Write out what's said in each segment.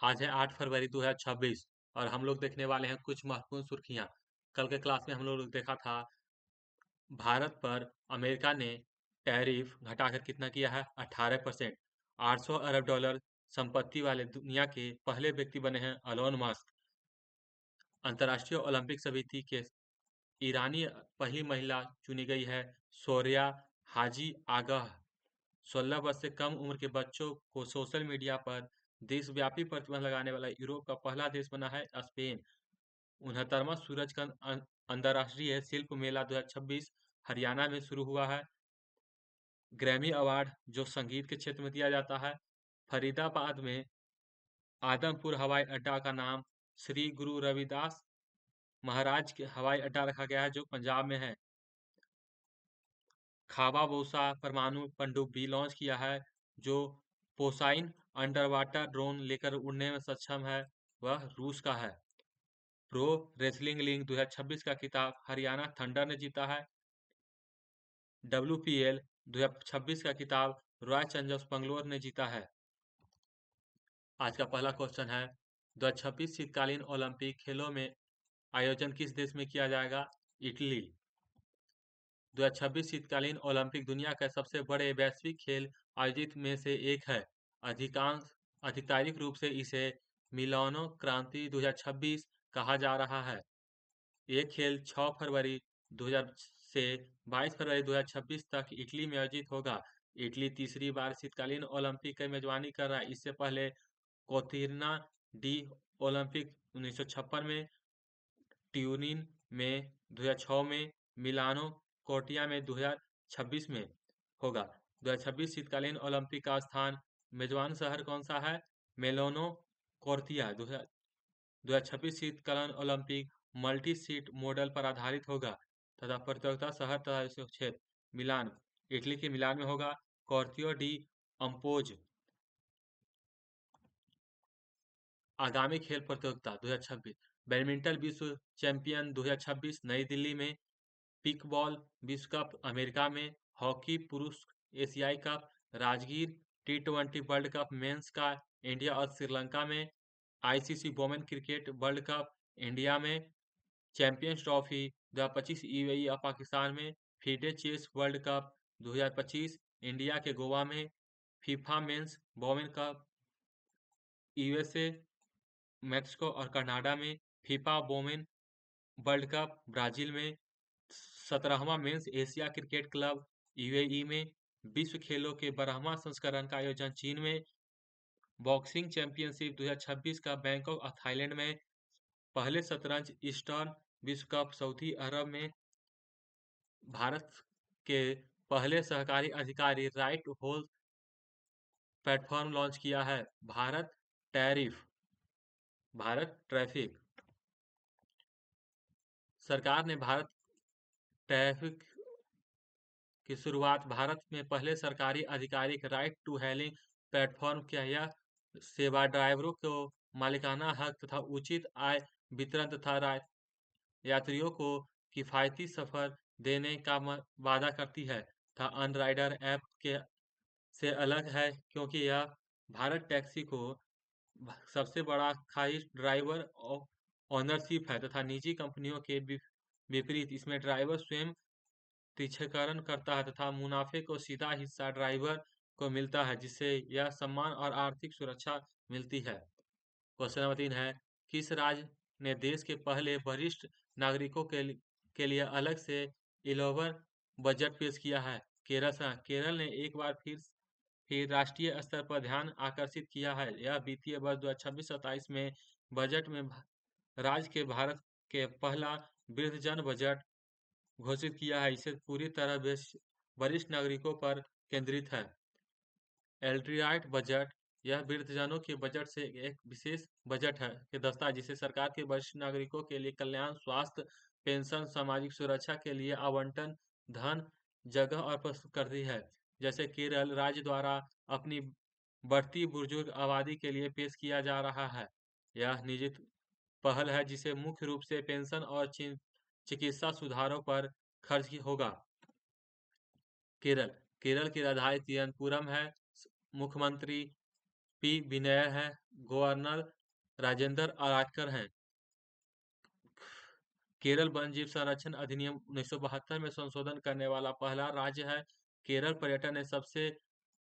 आज है 8 फरवरी 2026 और हम लोग देखने वाले हैं कुछ महत्वपूर्ण सुर्खियां। कल के क्लास में हम लोग देखा था भारत पर अमेरिका ने टैरिफ घटाकर कितना किया है 18%। 800 अरब डॉलर संपत्ति वाले दुनिया के पहले व्यक्ति बने हैं एलोन मस्क। अंतर्राष्ट्रीय ओलंपिक समिति के ईरानी पहली महिला चुनी गई है सोरिया हाजी आगाह। 16 वर्ष से कम उम्र के बच्चों को सोशल मीडिया पर देशव्यापी प्रतिबंध लगाने वाला यूरोप का पहला देश बना है स्पेन। 69वां सूरजकुंड अंतर्राष्ट्रीय शिल्प मेला 2026 हरियाणा में शुरू हुआ है। ग्रैमी अवार्ड जो संगीत के क्षेत्र में दिया जाता है। फरीदाबाद में आदमपुर हवाई अड्डा का नाम श्री गुरु रविदास महाराज के हवाई अड्डा रखा गया है जो पंजाब में है। खाबाबूसा परमाणु पनडुब्बी लॉन्च किया है जो पोसाइन अंडर वाटर ड्रोन लेकर उड़ने में सक्षम है, वह रूस का है। प्रो रेसलिंग लीग 2026 का खिताब हरियाणा थंडर ने जीता है। WPL 2026 का खिताब रॉयल चैलेंजर्स बेंगलोर ने जीता है। आज का पहला क्वेश्चन है 2026 शीतकालीन ओलंपिक खेलों में आयोजन किस देश में किया जाएगा? इटली। 2026 शीतकालीन ओलंपिक दुनिया का सबसे बड़े वैश्विक खेल आयोजित में से एक है। अधिकांश आधिकारिक रूप से इसे मिलानो क्रांति 2026 कहा जा रहा है। ये खेल 6 फरवरी 2000 से 22 फरवरी 2026 तक इटली में आयोजित होगा। इटली तीसरी बार शीतकालीन ओलंपिक की मेजबानी कर रहा है। इससे पहले कोर्तिना डी ओलंपिक 1956 में, ट्यूरिन में 2006 में, मिलानो कोर्टिया में 2026 में होगा। 2026 शीतकालीन ओलंपिक का स्थान मेजबान शहर कौन सा है? मेलानो कोर्टिया। 2026 शीतकालीन ओलंपिक मल्टी सीट मॉडल पर आधारित होगा तथा प्रतियोगिता शहर तथा क्षेत्र मिलान, इटली के मिलान में होगा। कॉर्तियो डी अम्पोज। आगामी खेल प्रतियोगिता 2026 बैडमिंटन विश्व चैंपियन 2026 नई दिल्ली में, पिकबॉल विश्व कप अमेरिका में, हॉकी पुरुष एशियाई cup Rajgir, T20 world cup men's का इंडिया और श्रीलंका में, ICC women cricket world cup India में, चैंपियंस ट्रॉफी 2025 यूएई और पाकिस्तान में, FIDE chess world cup 2025 India के गोवा में, FIFA men's women cup USA, Mexico और कनाडा में, FIFA women world cup Brazil में, 17वां men's Asia cricket club UAE में, विश्व खेलों के 12वां संस्करण का आयोजन चीन में, बॉक्सिंग चैंपियनशिप 2026 का बैंकॉक और थाईलैंड में, पहले शतरंज ईस्टर्न विश्व कप सऊदी अरब में, भारत के पहले सहकारी अधिकारी राइट होल प्लेटफॉर्म लॉन्च किया है। भारत ट्रैफिक सरकार ने भारत ट्रैफिक की शुरुआत भारत में पहले सरकारी आधिकारिक राइट टू हेलिंग प्लेटफॉर्म किया। यह सेवा ड्राइवरों को मालिकाना हक तथा उचित आय वितरण तथा यात्रियों को किफायती सफर देने का वादा करती है तथा अनराइडर ऐप के से अलग है क्योंकि यह भारत टैक्सी को सबसे बड़ा खाई ड्राइवर ओनरशिप है तथा निजी कंपनियों के विपरीत इसमें ड्राइवर स्वयं तिरछीकरण करता है तथा मुनाफे को सीधा हिस्सा ड्राइवर को मिलता है जिससे यह सम्मान और आर्थिक सुरक्षा मिलती है। क्वेश्चन नंबर 3 है किस राज्य ने देश के पहले वरिष्ठ नागरिकों के लिए अलग से इलोवर बजट पेश किया है? केरल ने एक बार फिर राष्ट्रीय स्तर पर ध्यान आकर्षित किया है। यह वित्तीय वर्ष 2026-27 में बजट में राज्य के भारत के पहला वृद्धजन बजट घोषित किया है। इसे पूरी तरह वरिष्ठ नागरिकों पर केंद्रित है। एल्ड्रियाड बजट यह वृद्धजनों के बजट से एक विशेष बजट है कि दस्ता जिसे सरकार के वरिष्ठ नागरिकों के लिए कल्याण, स्वास्थ्य, पेंशन, सामाजिक सुरक्षा के लिए आवंटन, धन, जगह और प्रस्तुत करती है। जैसे केरल राज्य द्वारा अपनी बढ़ती बुजुर्ग आबादी के लिए पेश किया जा रहा है। यह निजी पहल है जिसे मुख्य रूप से पेंशन और चिकित्सा सुधारों पर खर्च होगा। केरल केरल की राजधानी तिरुवनंतपुरम है। मुख्यमंत्री पी विनय है। गवर्नर राजेंद्र आराडकर हैं। केरल वन्यजीव संरक्षण अधिनियम 1972 में संशोधन करने वाला पहला राज्य है। केरल पर्यटन ने सबसे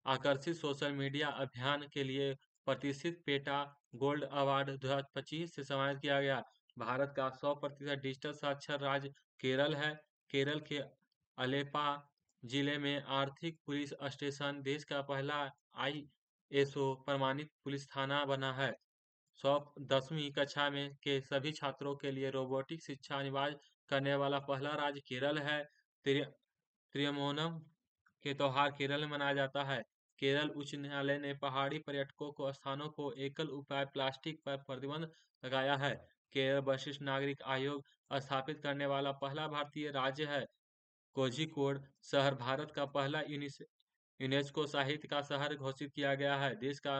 आकर्षित सोशल मीडिया अभियान के लिए प्रतिष्ठित पेटा गोल्ड अवार्ड 2025 से सम्मानित किया गया। भारत का 100% डिजिटल साक्षर राज्य केरल है। केरल के अलेपा जिले में आर्थिक पुलिस स्टेशन देश का पहला ISO प्रमाणित पुलिस थाना बना है। 10वीं कक्षा में के सभी छात्रों के लिए रोबोटिक शिक्षा अनिवार्य करने वाला पहला राज्य केरल है। त्रियमोनम के त्योहार केरल में मनाया जाता है। केरल उच्च न्यायालय ने पहाड़ी पर्यटकों को स्थानों को एकल उपाय प्लास्टिक पर प्रतिबंध लगाया है। केरल वरिष्ठ नागरिक आयोग स्थापित करने वाला पहला भारतीय राज्य है। कोझिकोड शहर भारत का पहला यूनेस्को साहित्य का शहर घोषित किया गया है। देश का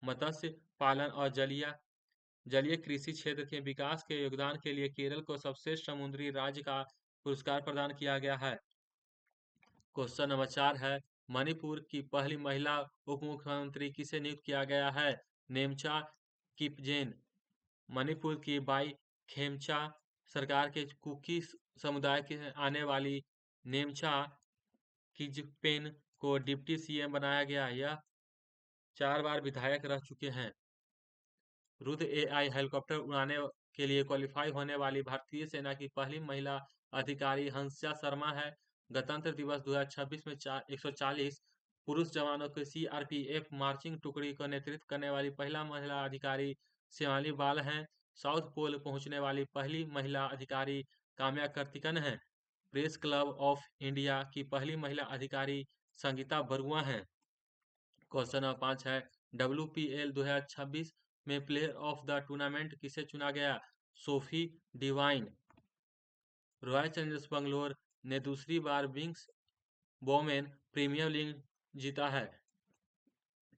मत्स्य पालन और जलीय कृषि क्षेत्र के विकास के योगदान के लिए केरल को सर्वश्रेष्ठ समुद्री राज्य का पुरस्कार प्रदान किया गया है। क्वेश्चन नंबर 4 है, मणिपुर की पहली महिला उप मुख्यमंत्री किसे नियुक्त किया गया है? नेमचा किपजेन। मणिपुर की बाई खेमचा सरकार के कुकी समुदाय के आने वाली नेमचा किजपेन को डिप्टी CM बनाया गया। यह 4 बार विधायक रह चुके हैं। रुद्र AI हेलीकॉप्टर उड़ाने के लिए क्वालिफाई होने वाली भारतीय सेना की पहली महिला अधिकारी हंसा शर्मा है। गणतंत्र दिवस 2026 में 140 पुरुष जवानों के CRPF मार्चिंग टुकड़ी का नेतृत्व करने वाली पहला महिला अधिकारी शिवाली बाल हैं। साउथ पोल पहुंचने वाली पहली महिला अधिकारी काम्या कर्तिकन हैं। प्रेस क्लब ऑफ इंडिया की पहली महिला अधिकारी संगीता बरुआ हैं। क्वेश्चन नंबर 5 है, WPL 2026 में प्लेयर ऑफ द टूर्नामेंट किसे चुना गया? Sophie Devine. Royal Challengers Bangalore ने दूसरी बार विंग्स वोमेन प्रीमियर लीग जीता है।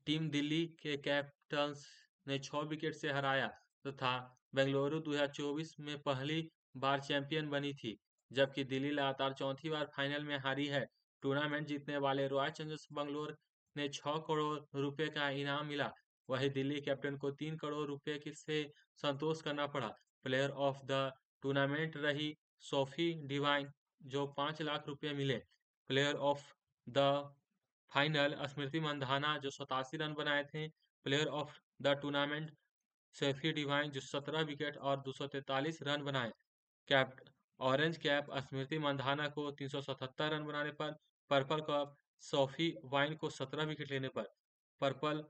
टीम दिल्ली के कैपिटल्स ने 6 विकेट से हराया तथा बेंगलुरु 2024 में पहली बार चैंपियन बनी थी, जबकि दिल्ली लगातार चौथी बार फाइनल में हारी है। टूर्नामेंट जीतने वाले रॉयल चैलेंजर्स बंगलोर ने 6 करोड़ रुपए का इनाम मिला। वहीं दिल्ली कैप्टन को 3 करोड़ रुपए से संतोष करना पड़ा। प्लेयर ऑफ द टूर्नामेंट रही सोफी डिवाइन, जो 5 लाख रुपए मिले। Player of the final Smriti Mandhana, जो 87 रन बनाए थे। Player of the tournament Sophie Devine, जो 17 विकेट और 243 रन बनाए। Cap orange cap Smriti Mandhana को 377 रन बनाने पर। पर्पल कैप सोफी वाइन को 17 विकेट लेने पर। Purple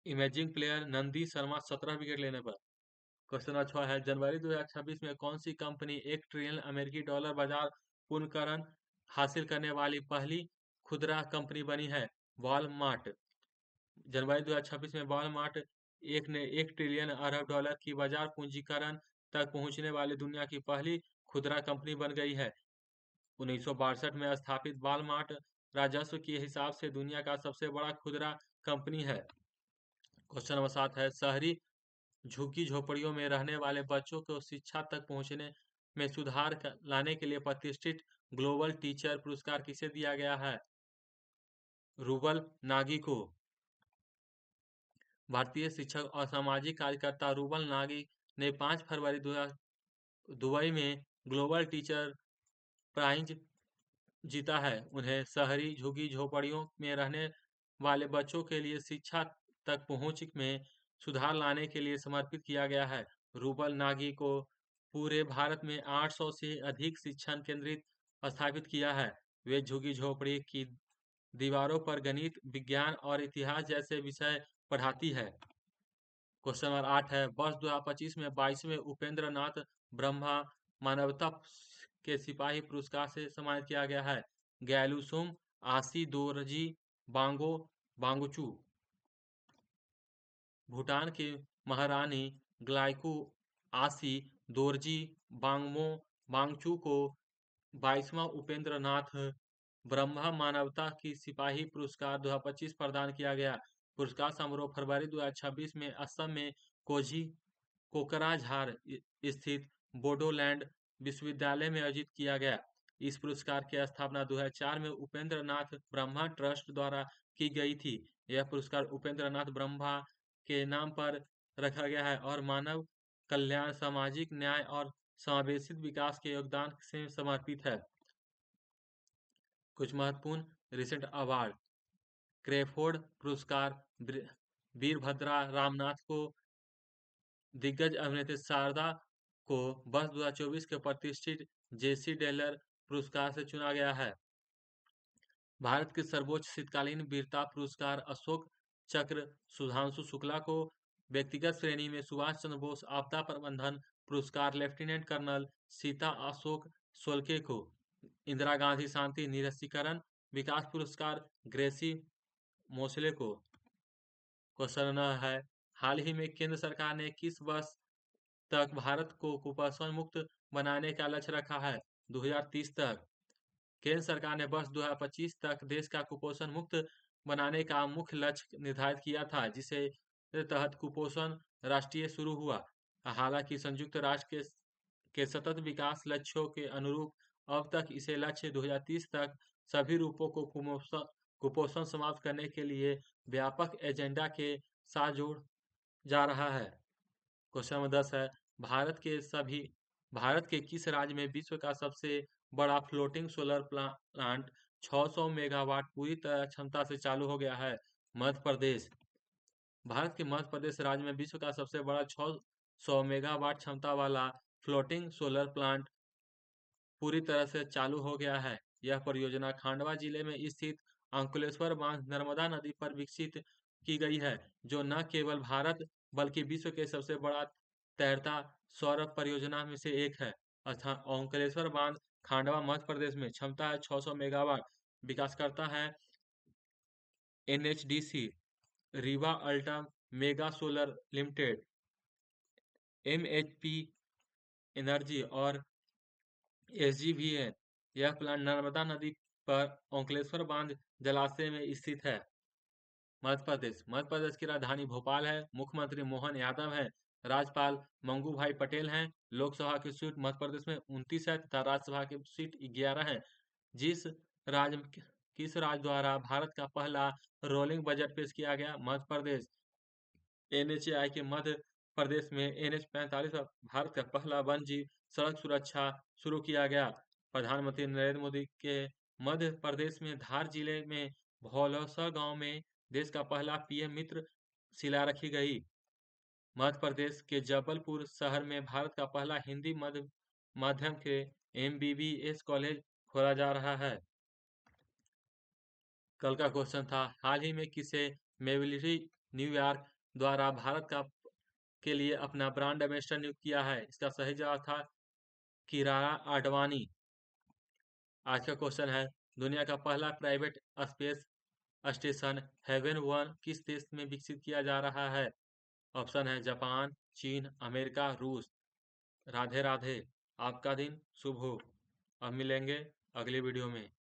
imaging player Nandi Sharma 17 wicket लेने पर। क्वेश्चन अच्छा है, जनवरी 2026 में कौन सी कंपनी $1 ट्रिलियन अमेरिकी डॉलर बाजार पूर्णकरण हासिल करने वाली पहली खुदरा कंपनी बनी है? वॉलमार्ट। जनवरी 2026 में वॉलमार्ट ने 1 ट्रिलियन अरब डॉलर की बाजार पूंजीकरण तक पहुंचने वाली दुनिया की पहली खुदरा कंपनी बन गई है। 1962 में स्थापित वॉलमार्ट राजस्व के हिसाब से दुनिया का सबसे बड़ा खुदरा कंपनी है। क्वेश्चन नंबर 7 है, शहरी झुग्गी झोपड़ियों में रहने वाले बच्चों को शिक्षा तक पहुंचने में सुधार लाने के लिए प्रतिष्ठित ग्लोबल टीचर पुरस्कार किसे दिया गया है? रूबल नागी को। भारतीय शिक्षक और सामाजिक कार्यकर्ता रूबल नागी ने 5 फरवरी दुबई में ग्लोबल टीचर प्राइज जीता है। उन्हें शहरी झुग्गी झोपड़ियों में रहने वाले बच्चों के लिए शिक्षा तक पहुंच में सुधार लाने के लिए समर्पित किया गया है। रूबल नागी को पूरे भारत में 800 से अधिक शिक्षण केंद्र स्थापित किया है। वे झुग्गी झोपड़ी की दीवारों पर गणित, विज्ञान और इतिहास जैसे विषय पढ़ाती है। क्वेश्चन नंबर 8 है, वर्ष 2025 में 22वें उपेंद्र नाथ ब्रह्मा मानवता के सिपाही पुरस्कार से सम्मानित किया गया है। गैलुसुम आसी दोरजी बांगो बांगचू। भूटान की महारानी ग्लाइकू आसी दोरजी बांगमो बांगचू को 22वां उपेंद्र नाथ ब्रह्मा मानवता की सिपाही पुरस्कार 2025 प्रदान किया गया। पुरस्कार समारोह फरवरी 2026 में असम में कोकराझार स्थित बोडोलैंड विश्वविद्यालय में आयोजित किया गया। इस पुरस्कार की स्थापना 2004 में उपेंद्र नाथ ब्रह्मा ट्रस्ट द्वारा की गई थी। यह पुरस्कार उपेंद्र नाथ ब्रह्मा के नाम पर रखा गया है और मानव कल्याण, सामाजिक न्याय और समावेशित विकास के योगदान से समर्पित है। कुछ महत्वपूर्ण रिसेंट अवार्ड: क्रेफोर्ड पुरस्कार वीरभद्रा रामनाथ को, दिग्गज अभिनेत्री शारदा को वर्ष 2024 के प्रतिष्ठित जेसी डेलर पुरस्कार से चुना गया है। भारत के सर्वोच्च शीतकालीन वीरता पुरस्कार अशोक चक्र सुधांशु शुक्ला को, व्यक्तिगत श्रेणी में सुभाष चंद्र बोस आपदा प्रबंधन पुरस्कार लेफ्टिनेंट कर्नल सीता अशोक सोल्के को, इंदिरा गांधी शांति निरस्त्रीकरण विकास पुरस्कार ग्रेसी मोसले को। क्वेश्चन है, हाल ही में केंद्र सरकार ने किस वर्ष तक भारत को कुपोषण मुक्त बनाने का लक्ष्य रखा है? 2030 तक। केंद्र सरकार ने वर्ष 2025 तक देश का कुपोषण मुक्त बनाने का मुख्य लक्ष्य निर्धारित किया था, जिसे तहत कुपोषण राष्ट्रीय शुरू हुआ। हालांकि संयुक्त राष्ट्र के सतत विकास लक्ष्यों के अनुरूप अब तक इसे लक्ष्य 2030 तक सभी रूपों को कुपोषण समाप्त करने के लिए व्यापक एजेंडा के साथ जोड़ जा रहा है। क्वेश्चन नंबर 10 है, भारत के किस राज्य में विश्व का सबसे बड़ा फ्लोटिंग सोलर प्लांट 600 मेगावाट पूरी तरह क्षमता से चालू हो गया है? मध्य प्रदेश। भारत के मध्य प्रदेश राज्य में विश्व का सबसे बड़ा 600 मेगावाट क्षमता वाला फ्लोटिंग सोलर प्लांट पूरी तरह से चालू हो गया है। यह परियोजना खांडवा जिले में स्थित अंकुलेश्वर बांध नर्मदा नदी पर विकसित की गई है, जो न केवल भारत बल्कि विश्व के सबसे बड़ा तैरता सौर परियोजना में से एक है। अर्थात ओंकारेश्वर बांध खांडवा मध्य प्रदेश में क्षमता है 600 मेगावाट। विकास करता है NHDC, Rewa ultra mega solar limited, MHP energy और एसजीवीएन। यह प्लांट नर्मदा नदी पर ओंकारेश्वर बांध जलाशय में स्थित है। मध्य प्रदेश की राजधानी भोपाल है। मुख्यमंत्री मोहन यादव हैं। राज्यपाल मंगू भाई पटेल हैं। लोकसभा की सीट मध्य प्रदेश में 29 है तथा राज्यसभा की सीट 11 है। किस राज्य द्वारा भारत का पहला रोलिंग बजट पेश किया गया? मध्य प्रदेश। एनएचएआई के मध्य प्रदेश में NH-45 पर भारत का पहला वन्यजीव सड़क सुरक्षा शुरू किया गया। प्रधानमंत्री नरेंद्र मोदी के मध्य प्रदेश में धार जिले में भौलौसा गांव में देश का पहला पीएम मित्र शिला रखी गई। मध्य प्रदेश के जबलपुर शहर में भारत का पहला हिंदी माध्यम के MBBS कॉलेज खोला जा रहा है। कल का क्वेश्चन था, हाल ही में किसे मेबिलिटी न्यूयॉर्क द्वारा भारत के लिए अपना ब्रांड एम्बेसडर नियुक्त किया है? इसका सही जवाब था किरारा आडवाणी। आज का क्वेश्चन है, दुनिया का पहला प्राइवेट स्पेस स्टेशन हेवन 1 किस देश में विकसित किया जा रहा है? ऑप्शन है जापान, चीन, अमेरिका, रूस। राधे राधे। आपका दिन शुभ हो। अब मिलेंगे अगली वीडियो में।